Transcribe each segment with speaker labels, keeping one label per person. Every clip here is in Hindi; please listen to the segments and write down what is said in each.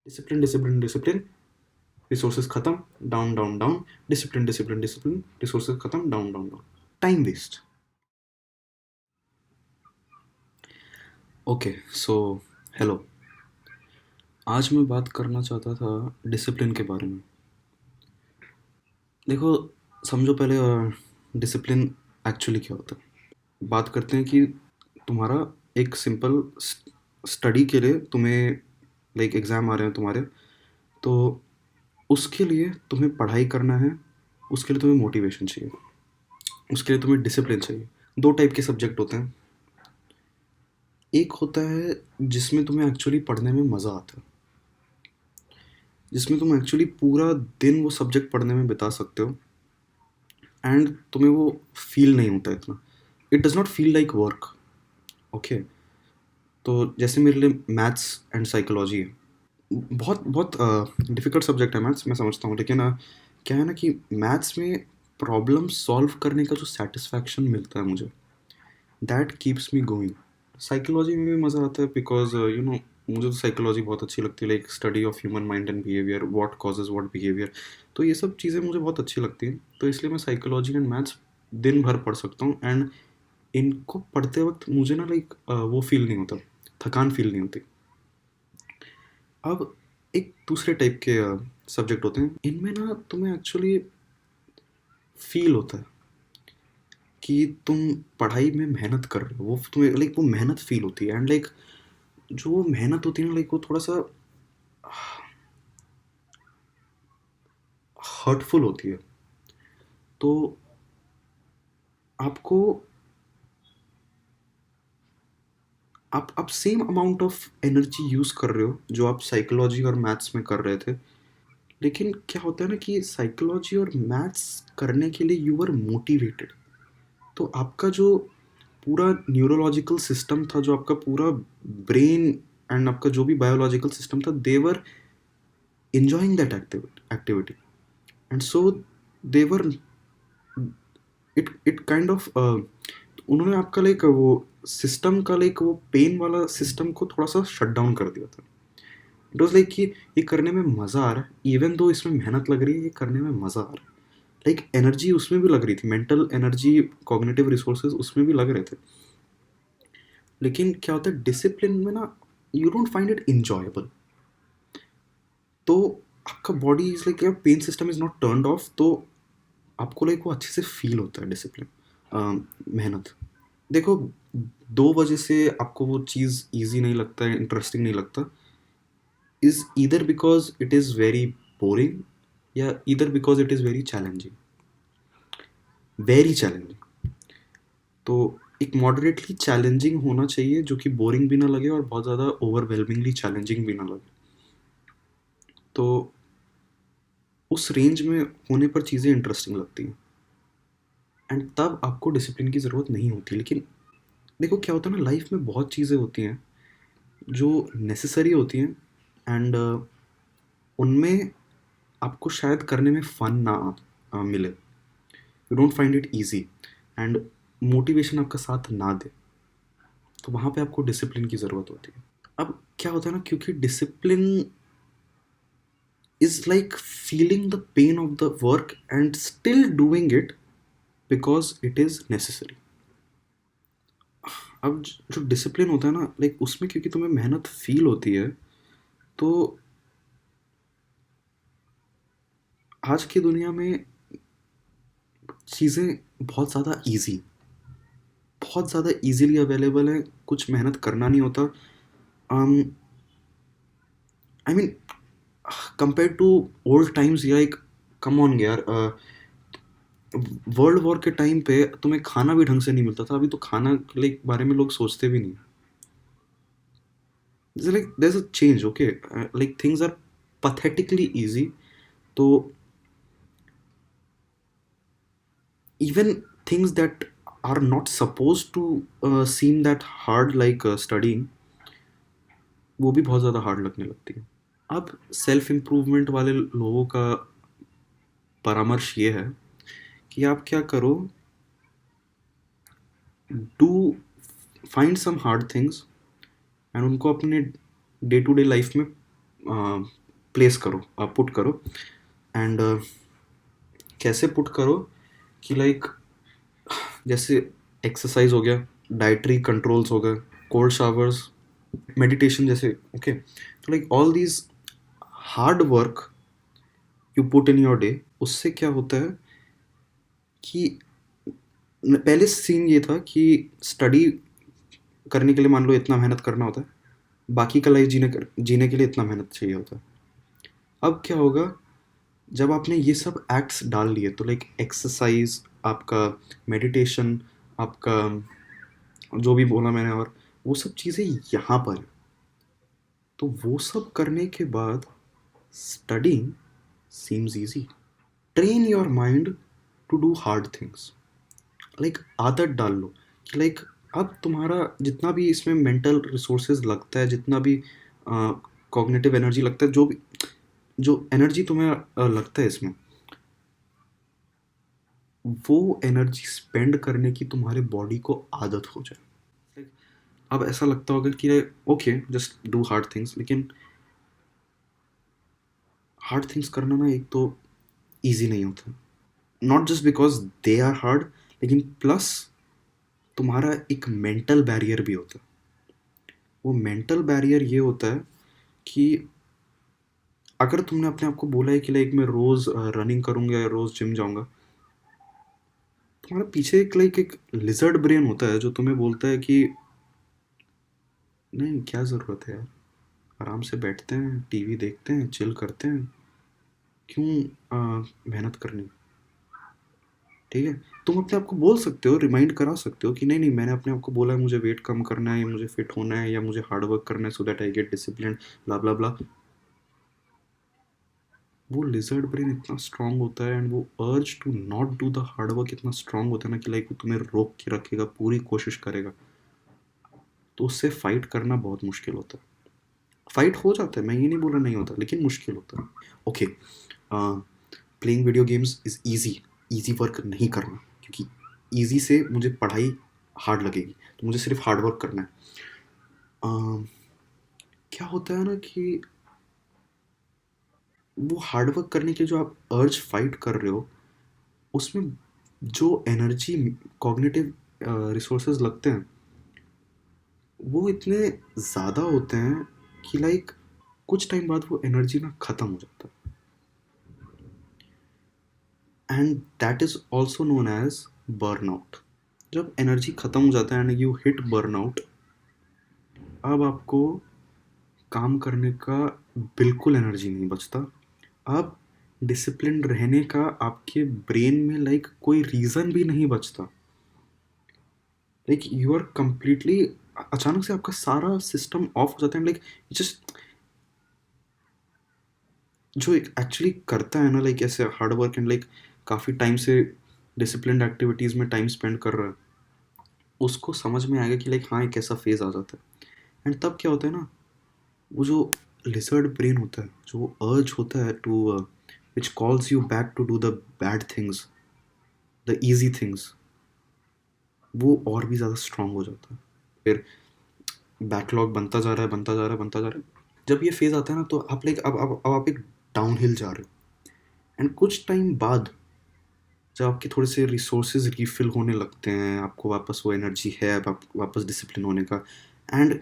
Speaker 1: डिसिप्लिन डिसिप्लिन डिसिप्लिन, रिसोर्सेज खत्म, down down down, discipline discipline discipline, resources खत्म, down down down, time waste. Okay so hello, आज मैं बात करना चाहता था डिसिप्लिन के बारे में। देखो, समझो पहले डिसिप्लिन एक्चुअली क्या होता है। बात करते हैं कि तुम्हारा एक सिंपल स्टडी के लिए तुम्हें लाइक एग्ज़ाम आ रहे हैं तुम्हारे, तो उसके लिए तुम्हें पढ़ाई करना है, उसके लिए तुम्हें मोटिवेशन चाहिए, उसके लिए तुम्हें डिसिप्लिन चाहिए। दो टाइप के सब्जेक्ट होते हैं। एक होता है जिसमें तुम्हें एक्चुअली पढ़ने में मज़ा आता है, जिसमें तुम एक्चुअली पूरा दिन वो सब्जेक्ट पढ़ने में बिता सकते हो एंड तुम्हें वो फील नहीं होता इतना। It does not feel like work. Okay, तो जैसे मेरे लिए मैथ्स एंड साइकोलॉजी है। बहुत बहुत डिफ़िकल्ट सब्जेक्ट है मैथ्स, मैं समझता हूँ, लेकिन क्या है ना कि मैथ्स में प्रॉब्लम सॉल्व करने का जो सेटिस्फैक्शन मिलता है मुझे, that keeps me going. Psychology में भी मज़ा आता है बिकॉज मुझे तो साइकोलॉजी बहुत अच्छी लगती है, like study of human mind and behaviour, what causes what behaviour. तो ये सब चीज़ें मुझे बहुत अच्छी लगती हैं, तो इसलिए मैं साइकोलॉजी एंड मैथ्स दिन भर पढ़ सकता हूँ। एंड इनको पढ़ते वक्त मुझे ना लाइक वो फील नहीं होता, थकान फील नहीं होती। अब एक दूसरे टाइप के सब्जेक्ट होते हैं, इनमें ना तुम्हें एक्चुअली फील होता है कि तुम पढ़ाई में मेहनत कर रहे हो, वो तुम्हें लाइक वो मेहनत फील होती है। एंड लाइक जो वो मेहनत होती है ना, लाइक वो थोड़ा सा हर्टफुल होती है। तो आपको आप same amount of energy use कर रहे हो जो आप साइकोलॉजी और मैथ्स में कर रहे थे, लेकिन क्या होता है ना कि साइकोलॉजी और मैथ्स करने के लिए यू आर मोटिवेटेड। तो आपका जो पूरा न्यूरोलॉजिकल सिस्टम था, जो आपका पूरा ब्रेन एंड आपका जो भी बायोलॉजिकल सिस्टम था, दे वर enjoying that activity, and so they were it kind of उन्होंने आपका लाइक वो सिस्टम का लाइक वो पेन वाला सिस्टम को थोड़ा सा शट डाउन कर दिया था। इट वॉज लाइक कि ये करने में मज़ा आ रहा है, इवन दो इसमें मेहनत लग रही है, ये करने में मज़ा आ रहा है। लाइक एनर्जी उसमें भी लग रही थी, मेंटल एनर्जी, कॉग्निटिव रिसोर्सेज उसमें भी लग रहे थे। लेकिन क्या होता है डिसिप्लिन में ना, you don't find it enjoyable. तो आपका body is like your pain system is not turned off, तो आपको लाइक वो अच्छे से फील होता है डिसिप्लिन, मेहनत। देखो, दो वजह से आपको वो चीज़ ईजी नहीं लगता है, इंटरेस्टिंग नहीं लगता, is either because it is very boring, या either because it is very challenging, very challenging. तो एक मॉडरेटली चैलेंजिंग होना चाहिए जो कि बोरिंग भी ना लगे और बहुत ज़्यादा ओवरवेलमिंगली चैलेंजिंग भी ना लगे। तो उस रेंज में होने पर चीज़ें इंटरेस्टिंग लगती हैं, एंड तब आपको डिसिप्लिन की ज़रूरत नहीं होती। लेकिन देखो क्या होता है ना, लाइफ में बहुत चीज़ें होती हैं जो नेसेसरी होती हैं, एंड उनमें आपको शायद करने में फ़न ना मिले, you don't find it easy, and motivation आपका साथ ना दे, तो वहाँ पे आपको डिसिप्लिन की ज़रूरत होती है। अब क्या होता है ना, क्योंकि discipline is like feeling the pain of the work and still doing it because it is necessary. अब जो डिसिप्लिन होता है ना, लाइक उसमें क्योंकि तुम्हें मेहनत फील होती है, तो आज की दुनिया में चीज़ें बहुत ज़्यादा ईज़ी, बहुत ज़्यादा ईज़िली अवेलेबल हैं, कुछ मेहनत करना नहीं होता। I mean compare to old times, like come on यार, वर्ल्ड वॉर के टाइम पे तुम्हें खाना भी ढंग से नहीं मिलता था, अभी तो खाना के लाइक बारे में लोग सोचते भी नहीं। Like there is a change, okay, like things are pathetically easy, तो even things that are not supposed to seem that hard, like studying, वो भी बहुत ज़्यादा हार्ड लगने लगती है। अब सेल्फ इम्प्रूवमेंट वाले लोगों का परामर्श ये है कि आप क्या करो, do find some hard things and उनको अपने डे टू डे लाइफ में प्लेस करो, पुट करो। एंड कैसे पुट करो कि लाइक जैसे एक्सरसाइज हो गया, डाइटरी कंट्रोल्स हो गए, कोल्ड शावर्स, मेडिटेशन जैसे, ओके। तो like all these hard work you put in your day, उससे क्या होता है कि पहले सीन ये था कि स्टडी करने के लिए मान लो इतना मेहनत करना होता है, बाकी का लाइफ जीने के लिए इतना मेहनत चाहिए होता है। अब क्या होगा जब आपने ये सब एक्ट्स डाल लिए, तो लाइक एक्सरसाइज, आपका मेडिटेशन, आपका जो भी बोला मैंने, और वो सब चीज़ें यहाँ पर है। तो वो सब करने के बाद studying seems easy. Train your mind to do hard things. Like आदत डाल लो कि लाइक अब तुम्हारा जितना भी इसमें मेंटल रिसोर्सेज लगता है, जितना भी कॉग्निटिव एनर्जी लगता है, जो भी जो एनर्जी तुम्हें लगता है इसमें, वो एनर्जी स्पेंड करने की तुम्हारे बॉडी को आदत हो जाए। अब ऐसा लगता होगा कि okay just do hard things, लेकिन हार्ड थिंग्स करना ना एक तो ईजी नहीं होता, not just because they are hard, लेकिन प्लस तुम्हारा एक मेंटल बैरियर भी होता है। वो मेंटल बैरियर ये होता है कि अगर तुमने अपने आप को बोला है कि लाइक मैं रोज़ रनिंग करूँगा या रोज़ जिम जाऊँगा, तुम्हारा पीछे एक लाइक एक लिजर्ड ब्रेन होता है जो तुम्हें बोलता है कि नहीं, क्या ज़रूरत है यार, आराम से बैठते हैं, टीवी देखते हैं, चिल करते हैं, क्यों मेहनत करनी। ठीक है, तुम अपने आप को बोल सकते हो, रिमाइंड करा सकते हो कि नहीं नहीं, मैंने अपने आप को बोला है मुझे वेट कम करना है, या मुझे फिट होना है, या मुझे हार्ड वर्क करना है, so that I get discipline, blah blah blah. वो लिजर्ड ब्रेन इतना स्ट्रांग होता है, एंड वो urge to not do the hard work इतना स्ट्रांग होता है ना कि लाइक वो तुम्हें रोक के रखेगा, पूरी कोशिश करेगा। तो उससे फाइट करना बहुत मुश्किल होता है। फाइट हो जाता है, मैं ये नहीं बोल रहा नहीं होता, लेकिन मुश्किल होता है। Okay, playing video games is easy, easy work नहीं करना, क्योंकि ईजी से मुझे पढ़ाई हार्ड लगेगी, तो मुझे सिर्फ हार्ड वर्क करना है। क्या होता है ना कि वो हार्ड वर्क करने के जो आप अर्ज फाइट कर रहे हो, उसमें जो एनर्जी, कॉग्निटिव रिसोर्सेज लगते हैं, वो इतने ज़्यादा होते हैं कि लाइक कुछ टाइम बाद वो एनर्जी ना ख़त्म हो जाता है, and that is also known as burnout. जब एनर्जी ख़त्म हो जाता है एंड यू हिट बर्नआउट, अब आपको काम करने का बिल्कुल एनर्जी नहीं बचता। अब डिसिप्लिन रहने का आपके ब्रेन में लाइक कोई रीज़न भी नहीं बचता। लाइक यू आर कंप्लीटली, अचानक से आपका सारा सिस्टम ऑफ हो जाता है, लाइक जस्ट जो एक्चुअली करता है ना लाइक ऐसे हार्ड वर्क एंड लाइक काफ़ी टाइम से डिसिप्लिन एक्टिविटीज़ में टाइम स्पेंड कर रहा है, उसको समझ में आएगा कि लाइक हाँ एक ऐसा फेज़ आ जाता है। एंड तब क्या होता है ना, वो जो लिजर्ड ब्रेन होता है, जो अर्ज होता है to which calls you back to do the bad things, the easy things, वो और भी ज़्यादा स्ट्रांग हो जाता है। फिर बैकलॉग बनता जा रहा है, बनता जा रहा है, बनता जा रहा है। जब ये फेज़ आता है ना, तो आप लाइक अब आप एक डाउन हिल जा रहे हो, एंड कुछ टाइम बाद जब आपके थोड़े से रिसोर्सेज रिफिल होने लगते हैं, आपको वापस वो एनर्जी है, अब आप वापस डिसिप्लिन होने का, एंड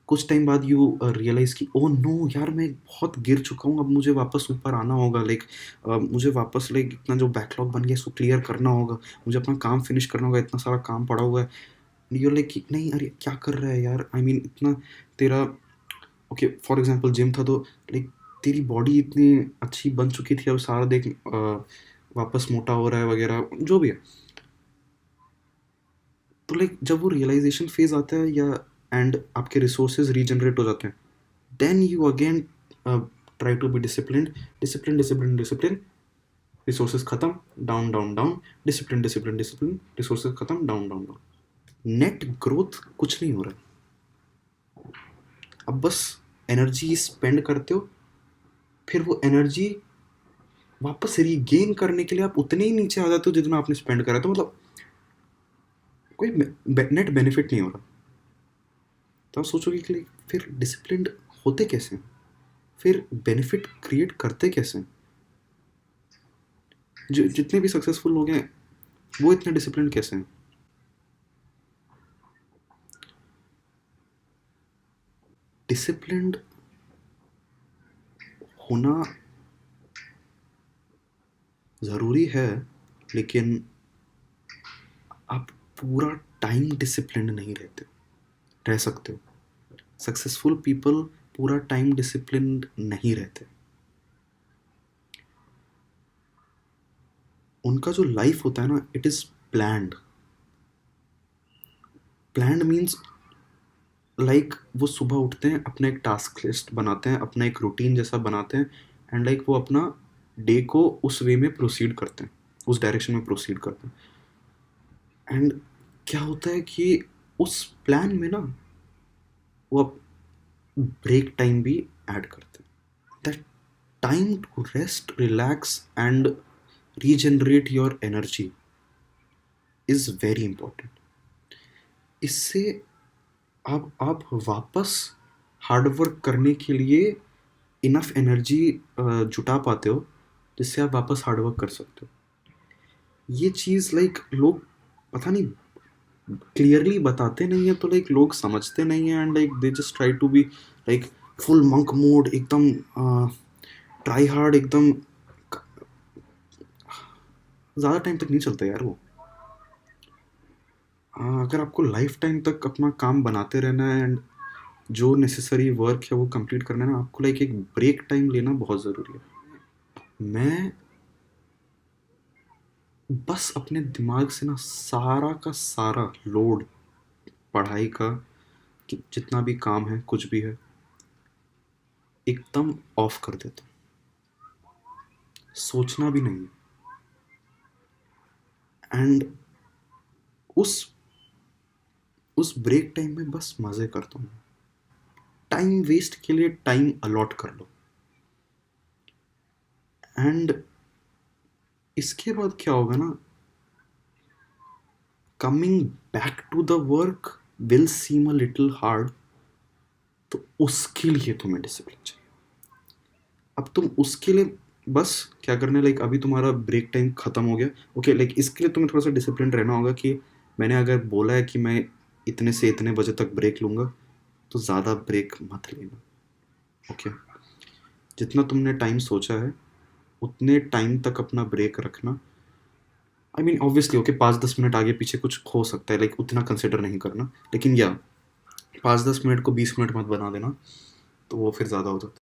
Speaker 1: कुछ टाइम बाद यू रियलाइज़ कि ओह नो यार, मैं बहुत गिर चुका हूँ, अब मुझे वापस ऊपर आना होगा, लाइक मुझे वापस लाइक इतना जो बैकलॉग बन गया इसको क्लियर करना होगा, मुझे अपना काम फिनिश करना होगा, इतना सारा काम पड़ा हुआ है। यू लाइक कि नहीं अरे क्या कर रहा है यार, आई मीन इतना तेरा, ओके फॉर एग्जांपल जिम था, तो लाइक तेरी बॉडी इतनी अच्छी बन चुकी थी, अब सारा देख वापस मोटा हो रहा है वगैरह जो भी है। तो लाइक जब वो रियलाइजेशन फेज आता है, या एंड आपके रिसोर्सेज रीजनरेट हो जाते हैं, then you again try to be discipline, discipline discipline discipline, resources खत्म, down down down, discipline discipline discipline, resources खत्म, down down down, net growth कुछ नहीं हो रहा है। अब बस एनर्जी स्पेंड करते हो, फिर वो एनर्जी वापस रीगेन करने के लिए आप उतने ही नीचे आ जाते हो जितना आपने स्पेंड करा, तो मतलब कोई नेट बेनिफिट नहीं हो रहा। तो आप सोचोगे कि फिर डिसिप्लिन्ड होते कैसे हैं? फिर बेनिफिट क्रिएट करते कैसे हैं? जितने भी सक्सेसफुल लोग हैं वो इतने डिसिप्लिन कैसे हैं? डिसिप्लिन्ड होना ज़रूरी है, लेकिन आप पूरा टाइम डिसिप्लिन्ड नहीं रह सकते हो। सक्सेसफुल पीपल पूरा टाइम डिसिप्लिन्ड नहीं रहते। उनका जो लाइफ होता है ना, it is planned. Planned means वो सुबह उठते हैं, अपना एक टास्क लिस्ट बनाते हैं, अपना एक रूटीन जैसा बनाते हैं, एंड वो अपना डे को उस वे में प्रोसीड करते हैं, उस डायरेक्शन में प्रोसीड करते हैं। एंड क्या होता है कि उस प्लान में ना वो अब ब्रेक टाइम भी ऐड करते हैं। That time to rest, relax and regenerate your energy is very important. इससे आप वापस हार्ड वर्क करने के लिए इनफ एनर्जी जुटा पाते हो, जिससे आप वापस हार्ड वर्क कर सकते हो। ये चीज़ लोग पता नहीं क्लियरली बताते नहीं है, तो लोग समझते नहीं है, and they just try to be full monk mode, एकदम ट्राई हार्ड, एकदम ज़्यादा टाइम तक नहीं चलता यार वो। अगर आपको लाइफ टाइम तक अपना काम बनाते रहना है एंड जो नेसेसरी वर्क है वो कंप्लीट करना है ना, आपको एक ब्रेक टाइम लेना बहुत ज़रूरी है। मैं बस अपने दिमाग से ना सारा का सारा लोड, पढ़ाई का कि जितना भी काम है, कुछ भी है, एकदम ऑफ कर देता हूँ। सोचना भी नहीं है। एंड उस उस ब्रेक टाइम में बस मज़े करता हूँ। टाइम वेस्ट के लिए टाइम अलॉट कर लो। एंड इसके बाद क्या होगा ना, coming back to the work will seem a little hard. तो उसके लिए तुम्हें डिसिप्लिन चाहिए। अब तुम उसके लिए बस क्या करना है, अभी तुम्हारा ब्रेक टाइम ख़त्म हो गया, ओके, इसके लिए तुम्हें थोड़ा सा डिसिप्लिन रहना होगा कि मैंने अगर बोला है कि मैं इतने से इतने बजे तक ब्रेक लूँगा, तो ज़्यादा ब्रेक मत लेना, ओके। जितना तुमने टाइम सोचा है उतने टाइम तक अपना ब्रेक रखना। I mean obviously okay, 5-10 minute आगे पीछे कुछ हो सकता है, उतना कंसिडर नहीं करना, लेकिन या 5-10 मिनट को 20 मिनट मत बना देना, तो वो फिर ज़्यादा हो जाता है।